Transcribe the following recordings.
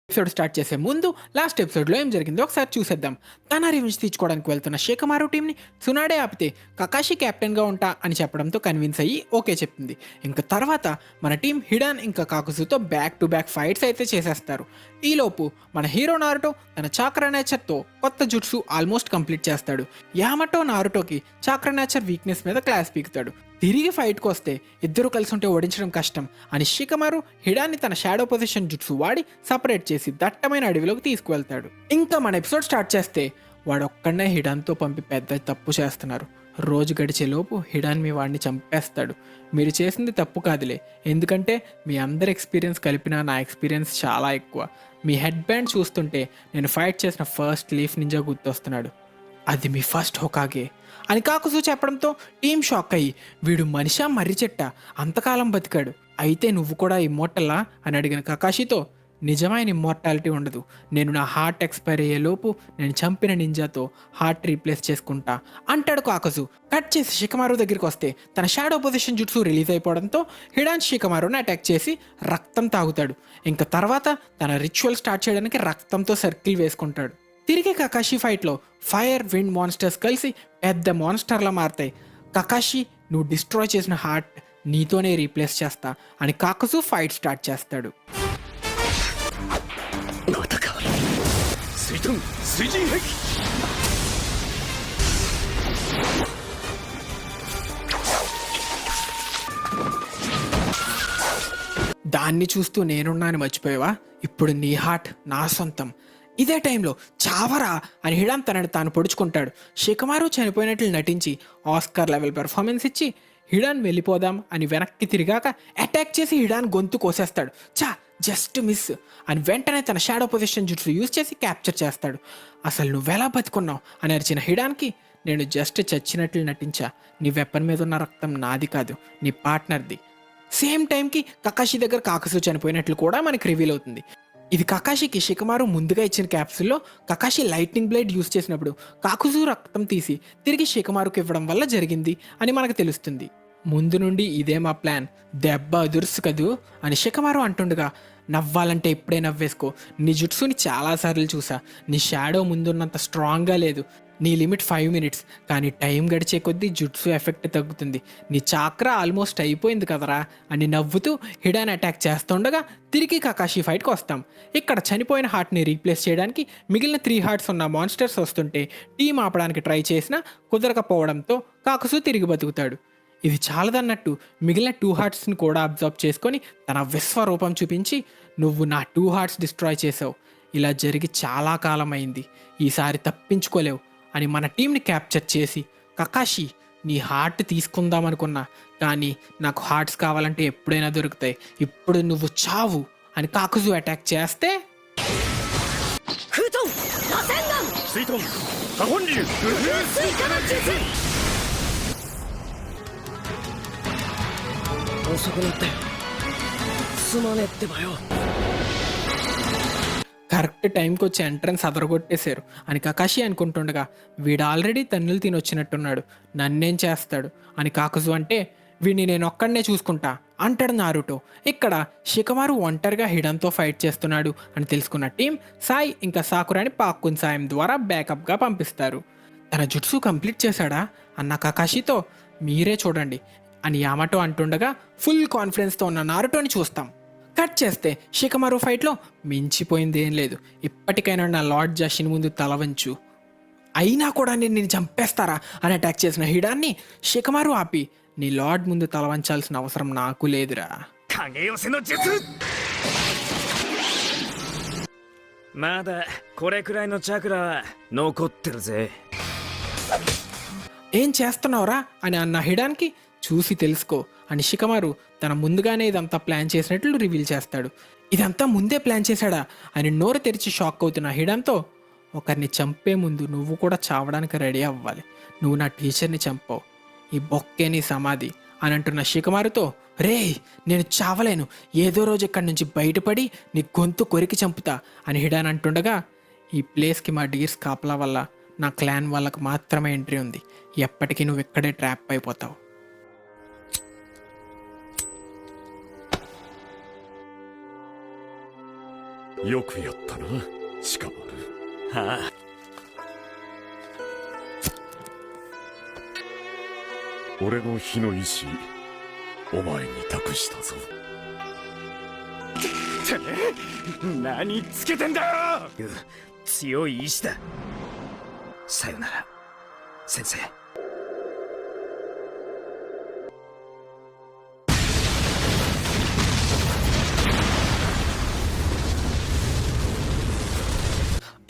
Episode start చేసే ముందు last ఎపిసోడ్లో ఏం జరిగిందో ఒకసారి చూసేద్దాం. తన రివెంజ్ తీర్చుకోవడానికి వెళ్తున్న షికమారు టీంని సునాడే ఆపితే కకాషి కెప్టెన్గా ఉంటా అని చెప్పడంతో కన్విన్స్ అయ్యి ఓకే చెప్తుంది. ఇంకా తర్వాత మన టీం హిడాన్ ఇంకా కాకుజుతో బ్యాక్ టు బ్యాక్ ఫైట్స్ అయితే చేసేస్తారు. ఈలోపు మన హీరో నారుటో తన చాక్రా నేచర్తో కొత్త జుట్సు ఆల్మోస్ట్ కంప్లీట్ చేస్తాడు. యామటో నారుటోకి చాక్రా నేచర్ వీక్నెస్ మీద క్లాస్ పీకుతాడు. తిరిగి ఫైట్కి వస్తే ఇద్దరు కలిసి ఉంటే ఓడించడం కష్టం అని షికమారు హిడాన్ని తన షాడో పొజిషన్ జుట్సు వాడి సపరేట్ చేసి దట్టమైన అడవిలోకి తీసుకువెళ్తాడు. ఇంకా మన ఎపిసోడ్ స్టార్ట్ చేస్తే వాడు ఒక్కడనే హిడాన్తో పంపి పెద్ద తప్పు చేస్తున్నారు. రోజు గడిచే లోపు హిడాన్ మీ వాడిని చంపేస్తాడు. మీరు చేసింది తప్పు కాదులే, ఎందుకంటే మీ అందరి ఎక్స్పీరియన్స్ కలిపినా నా ఎక్స్పీరియన్స్ చాలా ఎక్కువ. మీ హెడ్ బ్యాండ్ చూస్తుంటే నేను ఫైట్ చేసిన ఫస్ట్ లీఫ్ నింజా గుర్తొస్తున్నాడు. అది మీ ఫస్ట్ హోకాగే అని కాకుజు చెప్పడంతో టీం షాక్ అయ్యి వీడు మనిషా మర్రి చెట్ట అంతకాలం బతికాడు, అయితే నువ్వు కూడా ఇమ్మోర్టల్లా అని అడిగిన కకాషితో నిజమైన ఇమ్మోర్టాలిటీ ఉండదు. నేను నా హార్ట్ ఎక్స్పైర్ అయ్యేలోపు నేను చంపిన నింజాతో హార్ట్ రీప్లేస్ చేసుకుంటా అంటాడు కాకుజు. కట్ చేసి షికమారు దగ్గరికి వస్తే తన షాడో పొజిషన్ జుట్సు రిలీజ్ అయిపోవడంతో హిడాన్ షికమారుని అటాక్ చేసి రక్తం తాగుతాడు. ఇంకా తర్వాత తన రిచువల్ స్టార్ట్ చేయడానికి రక్తంతో సర్కిల్ వేసుకుంటాడు. తిరిగి కకాషి ఫైట్లో ఫైర్ విండ్ మాన్స్టర్స్ కలిసి పెద్ద మాన్స్టర్లా మారుతాయి. కకాషి నువ్వు డిస్ట్రాయ్ చేసిన హార్ట్ నీతోనే రీప్లేస్ చేస్తా అని కాకుజు ఫైట్ స్టార్ట్ చేస్తాడు. దాన్ని చూస్తూ నేనున్నాను మర్చిపోయావా, ఇప్పుడు నీ హార్ట్ నా సొంతం. ఇదే టైంలో చావరా అని హిడాన్ తనని తాను పొడుచుకుంటాడు. షికమారు చనిపోయినట్లు నటించి ఆస్కార్ లెవెల్ పెర్ఫార్మెన్స్ ఇచ్చి హిడాన్ వెళ్ళిపోదాం అని వెనక్కి తిరిగాక అటాక్ చేసి హిడాన్ గొంతు కోసేస్తాడు. జస్ట్ మిస్ అని వెంటనే తన షాడో పొజిషన్ జుట్సు యూజ్ చేసి క్యాప్చర్ చేస్తాడు. అసలు నువ్వెలా బతుకున్నావు అని అరిచిన హిడాన్కి నేను జస్ట్ చచ్చినట్లు నటించా, నీ వెపన్ మీద ఉన్న రక్తం నాది కాదు నీ పార్ట్నర్ది. సేమ్ టైంకి కకాషి దగ్గర కాకుసు చనిపోయినట్లు కూడా మనకి రివీల్ అవుతుంది. ఇది కకాషికి షికమారు ముందుగా ఇచ్చిన క్యాప్సూల్లో కకాషి లైట్నింగ్ బ్లేడ్ యూజ్ చేసినప్పుడు కాకుజు రక్తం తీసి తిరిగి షికమారుకు ఇవ్వడం వల్ల జరిగింది అని మనకు తెలుస్తుంది. ముందు నుండి ఇదే మా ప్లాన్, దెబ్బ అదుర్సు కదూ అని షికమారు అంటుండగా నవ్వాలంటే ఇప్పుడే నవ్వేసుకో, నీ జుట్సుని చాలాసార్లు చూసా, నీ షాడో ముందున్నంత స్ట్రాంగ్గా లేదు, నీ లిమిట్ 5 minutes, కానీ టైం గడిచే కొద్దీ జుట్సు ఎఫెక్ట్ తగ్గుతుంది, నీ చాక్రా ఆల్మోస్ట్ అయిపోయింది కదరా అని నవ్వుతూ హిడాన్ అటాక్ చేస్తుండగా తిరిగి కకాషి ఫైట్కి వస్తాం. ఇక్కడ చనిపోయిన హార్ట్ని రీప్లేస్ చేయడానికి మిగిలిన 3 hearts ఉన్న మాన్స్టర్స్ వస్తుంటే టీం ఆపడానికి ట్రై చేసినా కుదరకపోవడంతో కాకుసు తిరిగి బతుకుతాడు. ఇది చాలదన్నట్టు మిగిలిన 2 heartsని కూడా అబ్జర్వ్ చేసుకొని తన విశ్వరూపం చూపించి నువ్వు నా 2 hearts డిస్ట్రాయ్ చేసావు, ఇలా జరిగి చాలా కాలం అయింది, ఈసారి తప్పించుకోలేవు అని మన టీంని క్యాప్చర్ చేసి కకాషి నీ హార్ట్ తీసుకుందామనుకున్నా, కానీ నాకు హార్ట్స్ కావాలంటే ఎప్పుడైనా దొరుకుతాయి, ఇప్పుడు నువ్వు చావు అని కాకుజు అటాక్ చేస్తే కరెక్ట్ టైంకి వచ్చి ఎంట్రన్స్ అదరగొట్టేశారు అని కకాషి అనుకుంటుండగా వీడు ఆల్రెడీ తన్నులు తినొచ్చినట్టున్నాడు, నన్నేం చేస్తాడు అని కాకుజు అంటే వీడిని నేను ఒక్కడనే చూసుకుంటా అంటాడు నారుటో. ఇక్కడ షికమారు ఒంటరిగా హిడాన్తో ఫైట్ చేస్తున్నాడు అని తెలుసుకున్న టీం సాయి ఇంకా సాకురాని పాక్కున్ సాయం ద్వారా బ్యాకప్గా పంపిస్తారు. తన జుట్సు కంప్లీట్ చేశాడా అన్న కకాషితో మీరే చూడండి అని యామటో అంటుండగా ఫుల్ కాన్ఫిడెన్స్తో ఉన్న నారుటోని చూస్తాం. కట్ చేస్తే షికమారు ఫైట్లో మించిపోయింది ఏం లేదు, ఇప్పటికైనా నా లార్డ్ జాషిన్ ముందు తలవంచు, అయినా కూడా నేను చంపేస్తారా అని అటాక్ చేసిన హిడాన్ని షికమారు ఆపి నీ లార్డ్ ముందు తలవంచాల్సిన అవసరం నాకు లేదురా. ఏం చేస్తున్నావురా అని అన్న హిడాన్కి చూసి తెలుసుకో అని షికమారు తన ముందుగానే ఇదంతా ప్లాన్ చేసినట్లు రివీల్ చేస్తాడు. ఇదంతా ముందే ప్లాన్ చేశాడా అని నోరు తెరిచి షాక్ అవుతున్న హిడాన్తో ఒకరిని చంపే ముందు నువ్వు కూడా చావడానికి రెడీ అవ్వాలి, నువ్వు నా టీచర్ని చంపావు, ఈ బొక్కే నీ సమాధి అని అంటున్న షికమారుతో రే నేను చావలేను, ఏదో రోజు ఇక్కడి నుంచి బయటపడి నీ గొంతు కొరికి చంపుతా అని హిడాన్ అంటుండగా ఈ ప్లేస్కి మా డీర్స్ కాపలా వల్ల నా క్లాన్ వాళ్ళకు మాత్రమే ఎంట్రీ ఉంది, ఎప్పటికీ నువ్వు ఇక్కడే ట్రాప్ అయిపోతావు. よくやったな、鹿丸。はあ。俺の火の意志、お前に託したぞ。てめえ、何つけてんだよ。強い意志だ。さよなら、先生。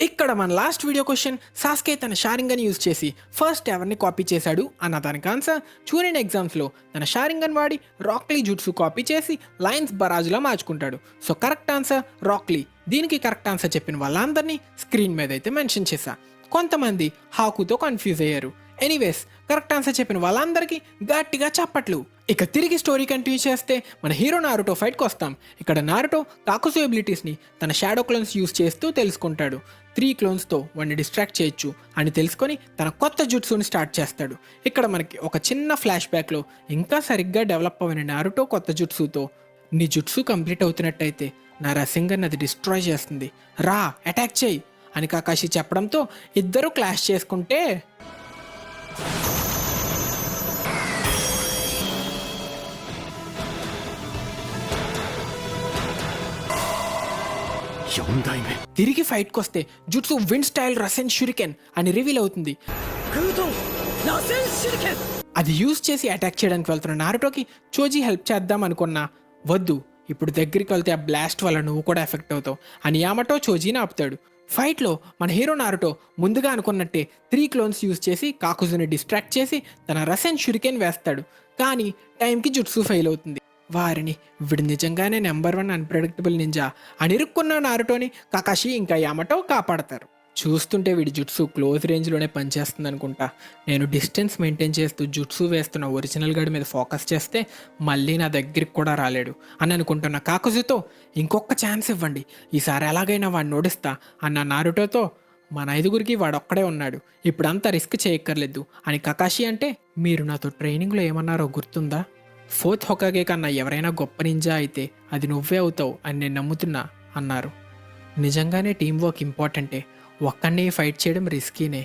ఇక్కడ మన లాస్ట్ వీడియో క్వశ్చన్, సాస్కే తన షారింగన్ యూజ్ చేసి ఫస్ట్ ఎవరిని కాపీ చేశాడు అన్న దానికి ఆన్సర్, చూరిన్ ఎగ్జామ్స్లో తన షారింగన్ వాడి రాక్లీ జుట్సు కాపీ చేసి లయన్స్ బరాజ్లా మార్చుకుంటాడు. So correct answer Rock Lee. దీనికి కరెక్ట్ ఆన్సర్ చెప్పిన వాళ్ళందరినీ స్క్రీన్ మీద అయితే మెన్షన్ చేశా. కొంతమంది హాకుతో కన్ఫ్యూజ్ అయ్యారు. ఎనీవేస్, కరెక్ట్ ఆన్సర్ చెప్పిన వాళ్ళందరికీ గట్టిగా చప్పట్లు. ఇక తిరిగి స్టోరీ కంటిన్యూ చేస్తే మన హీరో నారుటో ఫైట్కి వస్తాం. ఇక్కడ నారుటో కాకుసు ఎబిలిటీస్ని తన షాడో క్లోన్స్ యూజ్ చేస్తూ తెలుసుకుంటాడు. 3 క్లోన్స్తో వాడిని డిస్ట్రాక్ట్ చేయొచ్చు అని తెలుసుకొని తన కొత్త జుట్సుని స్టార్ట్ చేస్తాడు. ఇక్కడ మనకి ఒక చిన్న ఫ్లాష్ బ్యాక్లో ఇంకా సరిగ్గా డెవలప్ అయిన నారుటో కొత్త జుట్సుతో, నీ జుట్సు కంప్లీట్ అవుతున్నట్టయితే నా రసింగన్ అది డిస్ట్రాయ్ చేస్తుంది, రా అటాక్ చేయి అని కాకాషి చెప్పడంతో ఇద్దరు క్లాష్ చేసుకుంటే తిరిగి ఫైట్కి వస్తే జుట్సు విండ్ స్టైల్ రసెన్ షురికెన్ అని రివీల్ అవుతుంది. అది యూజ్ చేసి అటాక్ చేయడానికి వెళ్తున్న నారుటోకి చోజీ హెల్ప్ చేద్దాం అనుకున్నా, వద్దు ఇప్పుడు దగ్గరికి వెళ్తే ఆ బ్లాస్ట్ వల్ల నువ్వు కూడా ఎఫెక్ట్ అవుతావు అని యామటో చోజీని ఆపుతాడు. ఫైట్లో మన హీరో నారుటో ముందుగా అనుకున్నట్టే 3 క్లోన్స్ యూజ్ చేసి కాకుజుని డిస్ట్రాక్ట్ చేసి తన రసెన్ షురికెన్ వేస్తాడు. కానీ టైంకి జుట్సు ఫెయిల్ అవుతుంది. వారిని వీడు నిజంగానే నెంబర్ 1 అన్ప్రెడిక్టబుల్ నింజా అని ఇరుక్కున్న నారుటోని కాకాషి ఇంకా యామటో కాపాడతారు. చూస్తుంటే వీడి జుట్సు క్లోజ్ రేంజ్లోనే పనిచేస్తుంది అనుకుంటా. నేను డిస్టెన్స్ మెయింటైన్ చేస్తూ జుట్సు వేస్తున్న ఒరిజినల్ గడి మీద ఫోకస్ చేస్తే మళ్ళీ నా దగ్గరికి కూడా రాలేడు అని అనుకుంటున్న కాకుజుతో ఇంకొక ఛాన్స్ ఇవ్వండి, ఈసారి ఎలాగైనా వాడిని ఓడిస్తా అన్న నారుటోతో మన 5గురికి వాడొక్కడే ఉన్నాడు, ఇప్పుడు అంత రిస్క్ చేయక్కర్లేదు అని కకాషి అంటే, మీరు నాతో ట్రైనింగ్లో ఏమన్నారో గుర్తుందా? 4th హొకాగే కన్నా ఎవరైనా గొప్ప నింజా అయితే అది నువ్వే అవుతావు అని నేను నమ్ముతున్నా అన్నారు. నిజంగానే టీం వర్క్ ఇంపార్టెంటే, ఒక్కడే ఫైట్ చేయడం రిస్కీనే,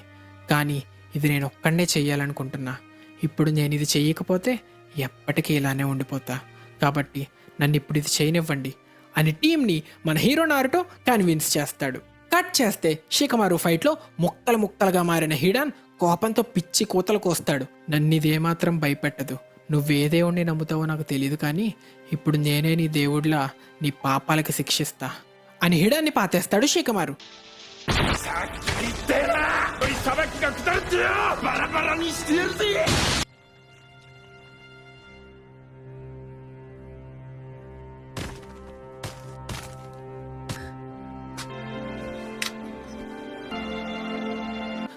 కానీ ఇది నేను ఒక్కడే చెయ్యాలనుకుంటున్నా. ఇప్పుడు నేను ఇది చెయ్యకపోతే ఎప్పటికీ ఇలానే ఉండిపోతా, కాబట్టి నన్ను ఇప్పుడు ఇది చేయనివ్వండి అని టీంని మన హీరో నారుటో కన్విన్స్ చేస్తాడు. కట్ చేస్తే షికమారు ఫైట్లో ముక్కలు ముక్కలుగా మారిన హిడాన్ కోపంతో పిచ్చి కూతలకు వస్తాడు. నన్ను ఇదేమాత్రం భయపెట్టదు, నువ్వే దేవుడిని నమ్ముతావో నాకు తెలియదు, కానీ ఇప్పుడు నేనే నీ దేవుడిలా నీ పాపాలకి శిక్షిస్తా అని హిడాన్ని పాతేస్తాడు షికమారు.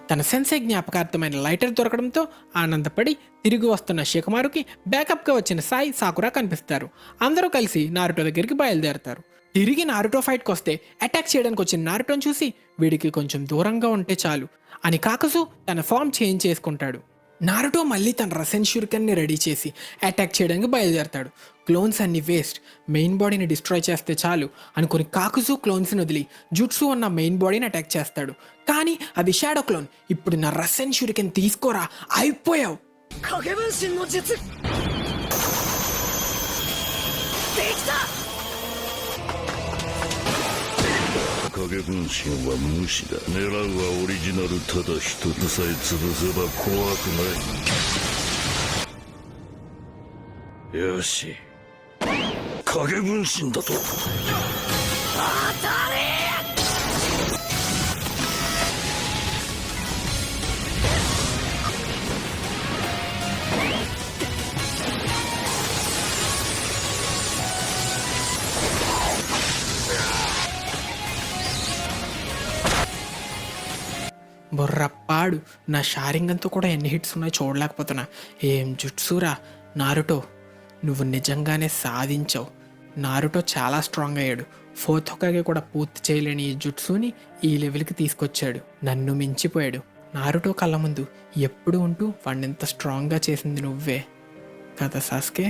తన సెన్సే జ్ఞాపకార్థమైన లైటర్ దొరకడంతో ఆనందపడి తిరిగి వస్తున్న షికమారుకి బ్యాకప్గా వచ్చిన సాయి, సాకురా కనిపిస్తారు. అందరూ కలిసి నారుటో దగ్గరికి బయలుదేరతారు. తిరిగి నారుటో ఫైట్కి వస్తే అటాక్ చేయడానికి వచ్చిన నారుటోని చూసి వీడికి కొంచెం దూరంగా ఉంటే చాలు అని కాకసు తన ఫామ్ చేంజ్ చేసుకుంటాడు. నారుటో మళ్ళీ తన రసెన్ షురికెన్ని రెడీ చేసి అటాక్ చేయడానికి బయలుదేరతాడు. క్లోన్స్ అన్ని వేస్ట్, మెయిన్ బాడీని డిస్ట్రాయ్ చేస్తే చాలు అనుకుని కాకుజు క్లోన్స్ని వదిలి జుట్సు ఉన్న మెయిన్ బాడీని అటాక్ చేస్తాడు. కానీ అది షాడో క్లోన్. ఇప్పుడు నా రసెన్ షురికెన్ తీసుకోరా, అయిపోయావు.影分身は無視だ。狙うはオリジナルただ一つさえ潰せば怖くない。よし、影分身だと。当たれ！బొర్రప్పాడు, నా షారింగంతో కూడా ఎన్ని హిట్స్ ఉన్నాయో చూడలేకపోతున్నా. ఏం జుట్సురా నారుటో, నువ్వు నిజంగానే సాధించావు. నారుటో చాలా స్ట్రాంగ్ అయ్యాడు. 4th హొకాగే కూడా పూర్తి చేయలేని ఈ జుట్సుని ఈ లెవెల్కి తీసుకొచ్చాడు. నన్ను మించిపోయాడు. నారుటో కళ్ళ ముందు ఎప్పుడు ఉంటూ వాడిని ఎంత స్ట్రాంగ్గా చేసింది నువ్వే కదా సాస్కే.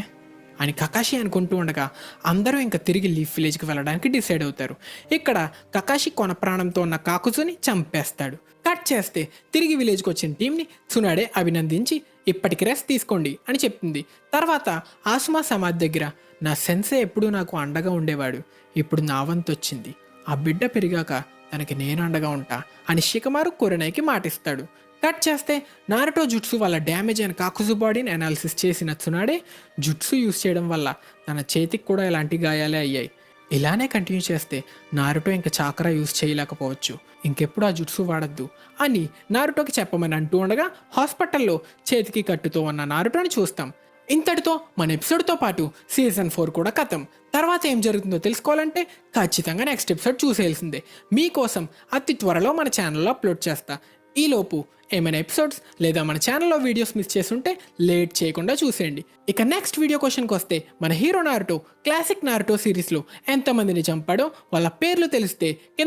అని కకాషి అనుకుంటూ ఉండగా అందరూ ఇంకా తిరిగి లీఫ్ విలేజ్కి వెళ్ళడానికి డిసైడ్ అవుతారు. ఇక్కడ కకాషి కొన ప్రాణంతో ఉన్న కాకుజుని చంపేస్తాడు. కట్ చేస్తే తిరిగి విలేజ్కి వచ్చిన టీంని సునాడే అభినందించి ఇప్పటికి రెస్ట్ తీసుకోండి అని చెప్తుంది. తర్వాత ఆసుమా సమాధి దగ్గర నా సెన్సే ఎప్పుడూ నాకు అండగా ఉండేవాడు, ఇప్పుడు నా వంతు వచ్చింది, ఆ బిడ్డ పెరిగాక తనకి నేను అండగా ఉంటా అని షికమారు కురనైకి మాటిస్తాడు. కట్ చేస్తే నారుటో జుట్సు వల్ల డ్యామేజ్ అయిన కాకుజు బాడీని అనాలిసిస్ చేసిన సునాడే జుట్సు యూస్ చేయడం వల్ల తన చేతికి కూడా ఇలాంటి గాయాలే అయ్యాయి. ఇలానే కంటిన్యూ చేస్తే నారుటో ఇంకా చాకరా యూస్ చేయలేకపోవచ్చు, ఇంకెప్పుడు ఆ జుట్సు వాడద్దు అని నారుటోకి చెప్పమని అంటూ ఉండగా హాస్పిటల్లో చేతికి కట్టుతో ఉన్న నారుటోని చూస్తాం. ఇంతటితో మన ఎపిసోడ్తో పాటు సీజన్ 4 కూడా ఖతం. తర్వాత ఏం జరుగుతుందో తెలుసుకోవాలంటే ఖచ్చితంగా నెక్స్ట్ ఎపిసోడ్ చూసేయాల్సిందే. మీకోసం అతి త్వరలో మన ఛానల్లో అప్లోడ్ చేస్తా. ఈలోపు ఏమైనా ఎపిసోడ్స్ లేదా మన ఛానల్లో వీడియోస్ మిస్ చేస్తుంటే లేట్ చేయకుండా చూసేయండి. ఇక నెక్స్ట్ వీడియో క్వశ్చన్కి వస్తే, మన హీరో నారుటో క్లాసిక్ నారుటో సిరీస్లో ఎంతమందిని చంపాడో వాళ్ళ పేర్లు తెలిస్తే కింద